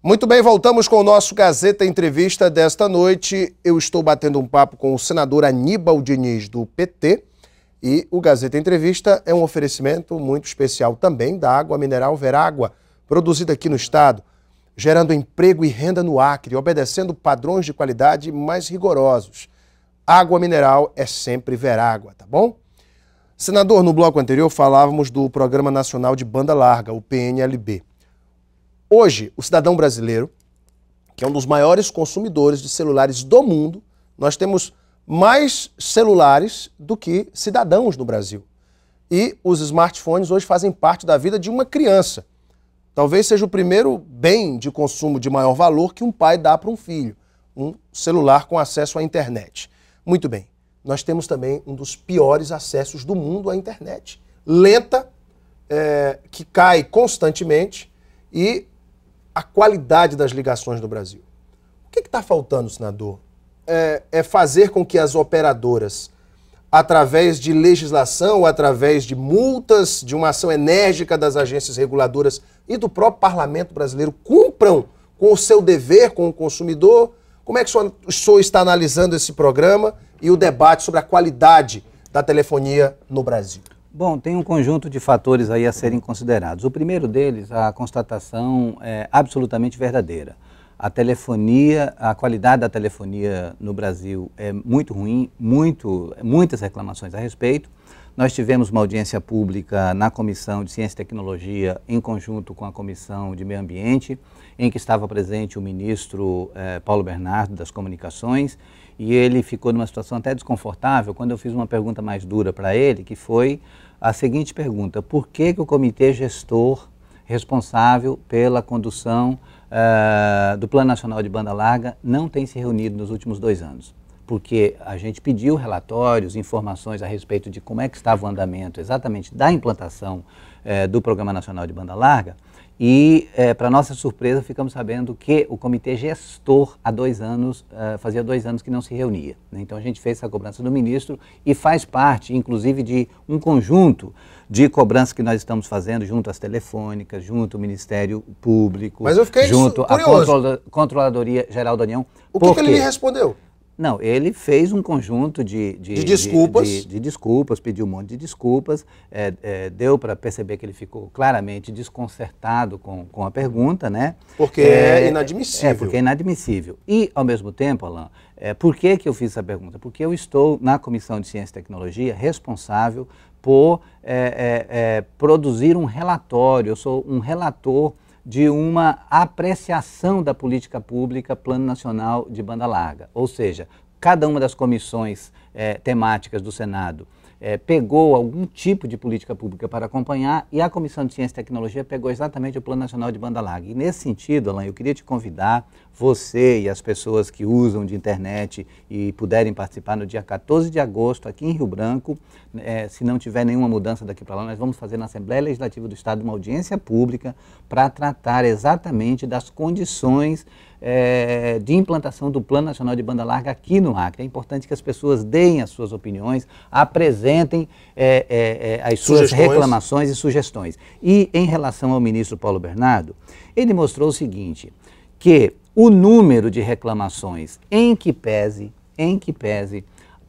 Muito bem, voltamos com o nosso Gazeta Entrevista desta noite. Eu estou batendo um papo com o senador Aníbal Diniz, do PT, e o Gazeta Entrevista é um oferecimento muito especial também da água mineral Verágua, produzida aqui no estado, gerando emprego e renda no Acre, obedecendo padrões de qualidade mais rigorosos. Água mineral é sempre Verágua, tá bom? Senador, no bloco anterior falávamos do Programa Nacional de Banda Larga, o PNLB. Hoje, o cidadão brasileiro, que é um dos maiores consumidores de celulares do mundo, nós temos mais celulares do que cidadãos no Brasil. E os smartphones hoje fazem parte da vida de uma criança. Talvez seja o primeiro bem de consumo de maior valor que um pai dá para um filho, um celular com acesso à internet. Muito bem, nós temos também um dos piores acessos do mundo à internet. Lenta, que cai constantemente, e a qualidade das ligações no Brasil. O que está faltando, senador? É fazer com que as operadoras, através de legislação, através de multas, de uma ação enérgica das agências reguladoras e do próprio parlamento brasileiro, cumpram com o seu dever com o consumidor? Como é que o senhor está analisando esse programa e o debate sobre a qualidade da telefonia no Brasil? Bom, tem um conjunto de fatores aí a serem considerados. O primeiro deles, a constatação é absolutamente verdadeira. A telefonia, a qualidade da telefonia no Brasil é muito ruim, muitas reclamações a respeito. Nós tivemos uma audiência pública na Comissão de Ciência e Tecnologia, em conjunto com a Comissão de Meio Ambiente, em que estava presente o ministro Paulo Bernardo das Comunicações, e ele ficou numa situação até desconfortável quando eu fiz uma pergunta mais dura para ele, que foi a seguinte pergunta: por que o comitê gestor responsável pela condução do Plano Nacional de Banda Larga não tem se reunido nos últimos 2 anos? Porque a gente pediu relatórios, informações a respeito de como é que estava o andamento exatamente da implantação do Programa Nacional de Banda Larga, e, para nossa surpresa, ficamos sabendo que o comitê gestor há 2 anos, fazia 2 anos que não se reunia, né? Então a gente fez essa cobrança do ministro e faz parte, inclusive, de um conjunto de cobranças que nós estamos fazendo junto às telefônicas, junto ao Ministério Público, junto à Controladoria Geral da União. O que ele lhe respondeu? Não, ele fez um conjunto de desculpas, pediu um monte de desculpas, deu para perceber que ele ficou claramente desconcertado com a pergunta, né? Porque é inadmissível. Porque é inadmissível. E, ao mesmo tempo, Alain, por que eu fiz essa pergunta? Porque eu estou na Comissão de Ciência e Tecnologia responsável por produzir um relatório, eu sou um relator de uma apreciação da política pública Plano Nacional de Banda Larga. Ou seja, cada uma das comissões temáticas do Senado pegou algum tipo de política pública para acompanhar, e a Comissão de Ciência e Tecnologia pegou exatamente o Plano Nacional de Banda Larga. E nesse sentido, Alain, eu queria te convidar, você e as pessoas que usam de internet e puderem participar no dia 14 de agosto, aqui em Rio Branco, se não tiver nenhuma mudança daqui para lá, nós vamos fazer na Assembleia Legislativa do Estado uma audiência pública para tratar exatamente das condições de implantação do Plano Nacional de Banda Larga aqui no Acre. É importante que as pessoas deem as suas opiniões, apresentem as suas reclamações e sugestões. E em relação ao ministro Paulo Bernardo, ele mostrou o seguinte, que o número de reclamações, em que pese,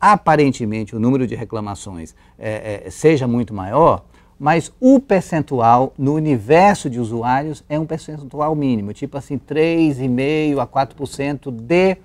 aparentemente o número de reclamações seja muito maior, mas o percentual no universo de usuários é um percentual mínimo, tipo assim, 3,5% a 4% de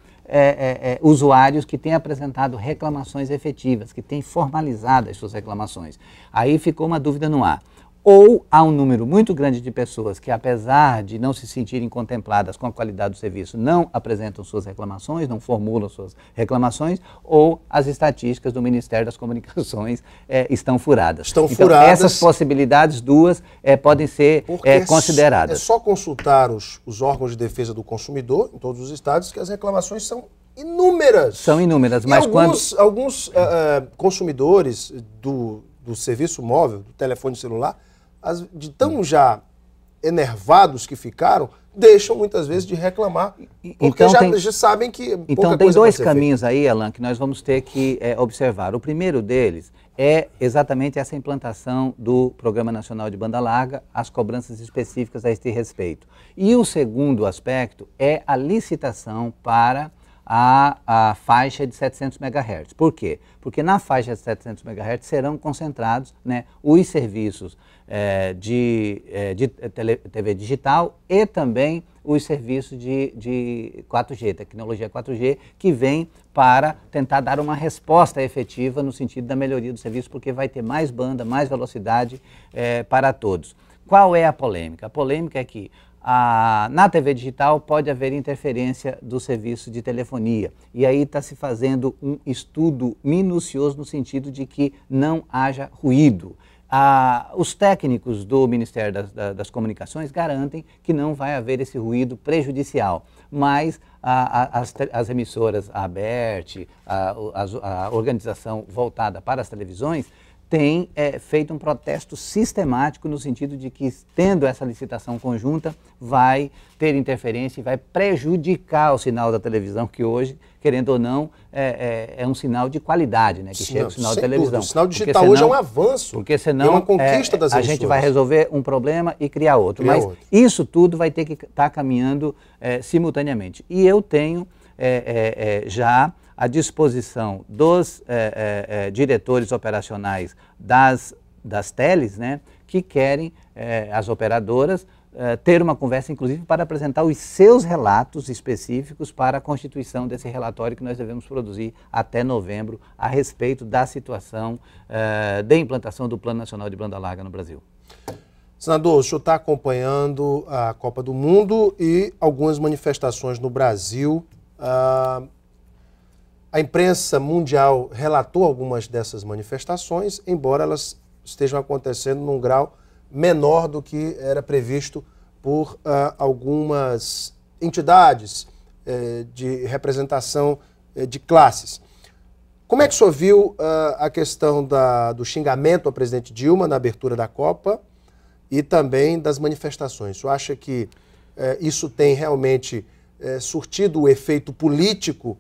usuários que têm apresentado reclamações efetivas, que têm formalizado as suas reclamações. Aí ficou uma dúvida no ar. Ou há um número muito grande de pessoas que, apesar de não se sentirem contempladas com a qualidade do serviço, não apresentam suas reclamações, não formulam suas reclamações, ou as estatísticas do Ministério das Comunicações estão furadas. Então, essas possibilidades duas podem ser consideradas. É só consultar os órgãos de defesa do consumidor em todos os estados que as reclamações são inúmeras. São inúmeras, mas alguns consumidores do serviço móvel, do telefone celular, de tão já enervados que ficaram, deixam muitas vezes de reclamar, porque então já sabem que então tem dois caminhos aí, Alan, que nós vamos ter que observar. O primeiro deles é exatamente essa implantação do Programa Nacional de Banda Larga, as cobranças específicas a este respeito. E o segundo aspecto é a licitação para a faixa de 700 MHz. Por quê? Porque na faixa de 700 MHz serão concentrados, né, os serviços de TV digital e também os serviços de 4G, tecnologia 4G, que vem para tentar dar uma resposta efetiva no sentido da melhoria do serviço, porque vai ter mais banda, mais velocidade para todos. Qual é a polêmica? A polêmica é que na TV digital pode haver interferência do serviço de telefonia. E aí está se fazendo um estudo minucioso no sentido de que não haja ruído. Os técnicos do Ministério das Comunicações garantem que não vai haver esse ruído prejudicial, mas as emissoras, a ABERT, a organização voltada para as televisões, tem feito um protesto sistemático no sentido de que, tendo essa licitação conjunta, vai ter interferência e vai prejudicar o sinal da televisão, que hoje, querendo ou não, é um sinal de qualidade, né, que chega o sinal de televisão. O sinal digital hoje é um avanço, porque senão, é uma conquista das emissoras. A gente vai resolver um problema e criar outro. Mas isso tudo vai ter que estar caminhando simultaneamente. E eu tenho já à disposição dos diretores operacionais das teles, né, que querem, as operadoras, ter uma conversa, inclusive, para apresentar os seus relatos específicos para a constituição desse relatório que nós devemos produzir até novembro a respeito da situação da implantação do Plano Nacional de Banda Larga no Brasil. Senador, o senhor está acompanhando a Copa do Mundo e algumas manifestações no Brasil. A imprensa mundial relatou algumas dessas manifestações, embora elas estejam acontecendo num grau menor do que era previsto por algumas entidades de representação de classes. Como é que o senhor viu a questão do xingamento ao presidente Dilma na abertura da Copa e também das manifestações? O senhor acha que isso tem realmente surtido o efeito político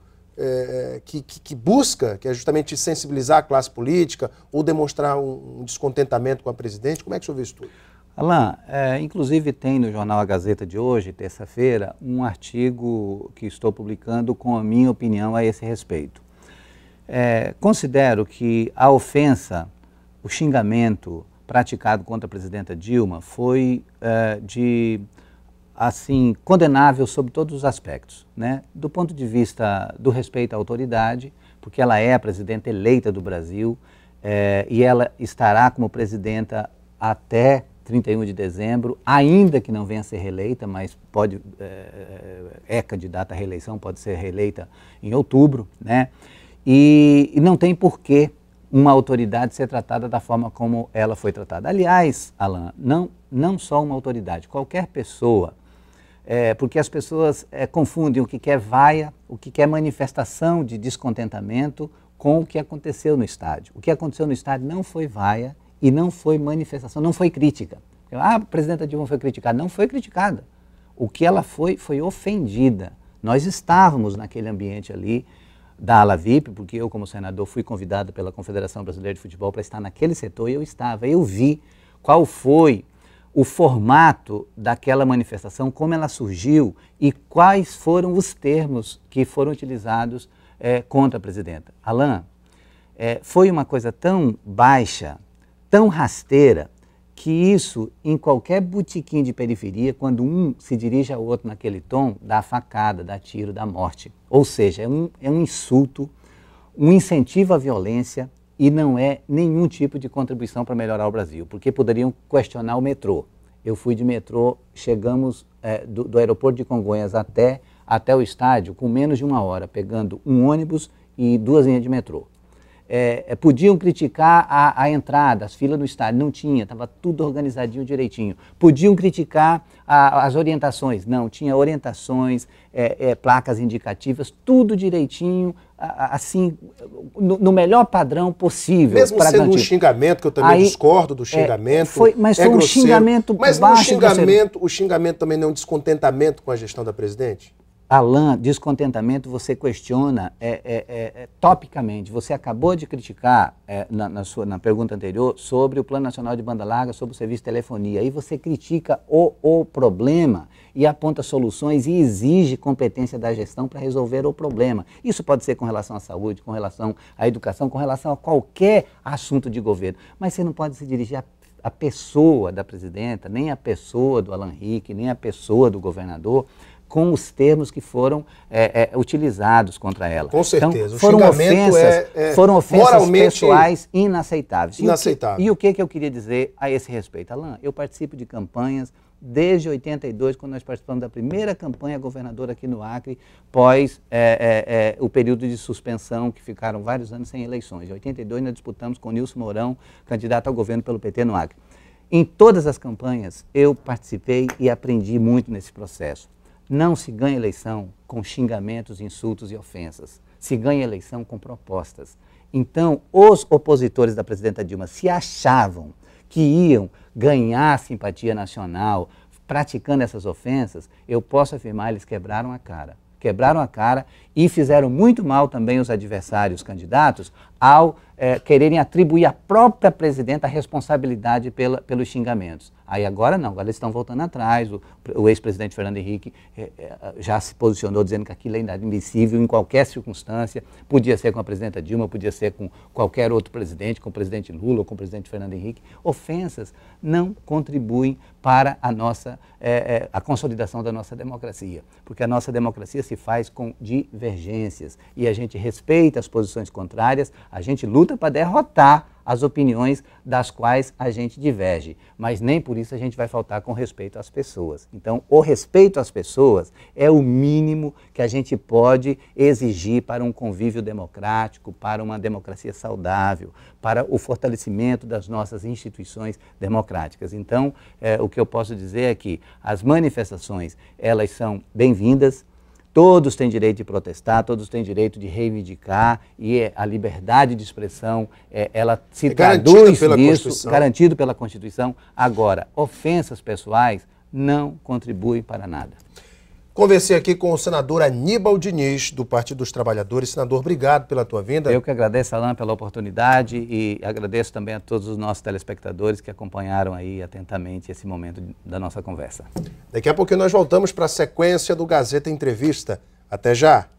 que busca, que é justamente sensibilizar a classe política ou demonstrar um descontentamento com a presidente? Como é que o senhor vê isso tudo? Alan, inclusive tem no jornal A Gazeta de hoje, terça-feira, um artigo que estou publicando com a minha opinião a esse respeito. Considero que a ofensa, o xingamento praticado contra a presidenta Dilma foi assim, condenável sob todos os aspectos, né? Do ponto de vista do respeito à autoridade, porque ela é a presidenta eleita do Brasil e ela estará como presidenta até 31 de dezembro, ainda que não venha a ser reeleita, mas é candidata à reeleição, pode ser reeleita em outubro, né? E não tem porquê uma autoridade ser tratada da forma como ela foi tratada. Aliás, Alan, não só uma autoridade, qualquer pessoa, porque as pessoas confundem o que é vaia, o que é manifestação de descontentamento com o que aconteceu no estádio. O que aconteceu no estádio não foi vaia e não foi manifestação, não foi crítica. A presidenta Dilma foi criticada, não foi criticada. O que ela foi ofendida. Nós estávamos naquele ambiente ali da ala VIP, porque eu, como senador, fui convidado pela Confederação Brasileira de Futebol para estar naquele setor e eu estava. Eu vi qual foi o formato daquela manifestação, como ela surgiu e quais foram os termos que foram utilizados contra a presidenta. Alan, foi uma coisa tão baixa, tão rasteira, que isso, em qualquer botequim de periferia, quando um se dirige ao outro naquele tom, dá facada, dá tiro, dá morte. Ou seja, é um insulto, um incentivo à violência e não é nenhum tipo de contribuição para melhorar o Brasil, porque poderiam questionar o metrô. Eu fui de metrô, chegamos do aeroporto de Congonhas até o estádio com menos de 1 hora, pegando um ônibus e 2 linhas de metrô. Podiam criticar a entrada, as filas no estádio, não tinha, estava tudo organizadinho direitinho. Podiam criticar as orientações, não, tinha orientações, placas indicativas, tudo direitinho, assim, no melhor padrão possível. Mesmo sendo garantir um xingamento, que eu também discordo do xingamento, mas foi um xingamento baixo. Mas o xingamento também não é um descontentamento com a gestão da presidente? Alain, descontentamento você questiona topicamente. Você acabou de criticar na pergunta anterior sobre o Plano Nacional de Banda Larga, sobre o serviço de telefonia. Aí você critica o problema e aponta soluções e exige competência da gestão para resolver o problema. Isso pode ser com relação à saúde, com relação à educação, com relação a qualquer assunto de governo. Mas você não pode se dirigir à pessoa da presidenta, nem à pessoa do Alan Rich, nem à pessoa do governador, com os termos que foram utilizados contra ela. Com certeza. Então, foram ofensas pessoais inaceitáveis. Inaceitável. E o que eu queria dizer a esse respeito? Alan, eu participo de campanhas desde 82, quando nós participamos da primeira campanha governadora aqui no Acre, pós o período de suspensão, que ficaram vários anos sem eleições. Em 82 nós disputamos com Nilson Mourão, candidato ao governo pelo PT no Acre. Em todas as campanhas eu participei e aprendi muito nesse processo. Não se ganha eleição com xingamentos, insultos e ofensas. Se ganha eleição com propostas. Então, os opositores da presidenta Dilma se achavam que iam ganhar simpatia nacional praticando essas ofensas, eu posso afirmar, eles quebraram a cara. Quebraram a cara e fizeram muito mal também os adversários candidatos ao quererem atribuir à própria presidenta a responsabilidade pelos xingamentos. Aí agora não, agora eles estão voltando atrás, o ex-presidente Fernando Henrique já se posicionou dizendo que aquilo é inadmissível em qualquer circunstância, podia ser com a presidenta Dilma, podia ser com qualquer outro presidente, com o presidente Lula ou com o presidente Fernando Henrique. Ofensas não contribuem para a consolidação da nossa democracia, porque a nossa democracia se faz com divergências e a gente respeita as posições contrárias, a gente luta para derrotar as opiniões das quais a gente diverge, mas nem por isso a gente vai faltar com respeito às pessoas. Então, o respeito às pessoas é o mínimo que a gente pode exigir para um convívio democrático, para uma democracia saudável, para o fortalecimento das nossas instituições democráticas. Então, o que eu posso dizer é que as manifestações, elas são bem-vindas. Todos têm direito de protestar, todos têm direito de reivindicar e a liberdade de expressão, ela se traduz nisso, garantido pela Constituição. Agora, ofensas pessoais não contribuem para nada. Conversei aqui com o senador Aníbal Diniz, do Partido dos Trabalhadores. Senador, obrigado pela tua vinda. Eu que agradeço, Alain, pela oportunidade e agradeço também a todos os nossos telespectadores que acompanharam aí atentamente esse momento da nossa conversa. Daqui a pouquinho nós voltamos para a sequência do Gazeta Entrevista. Até já!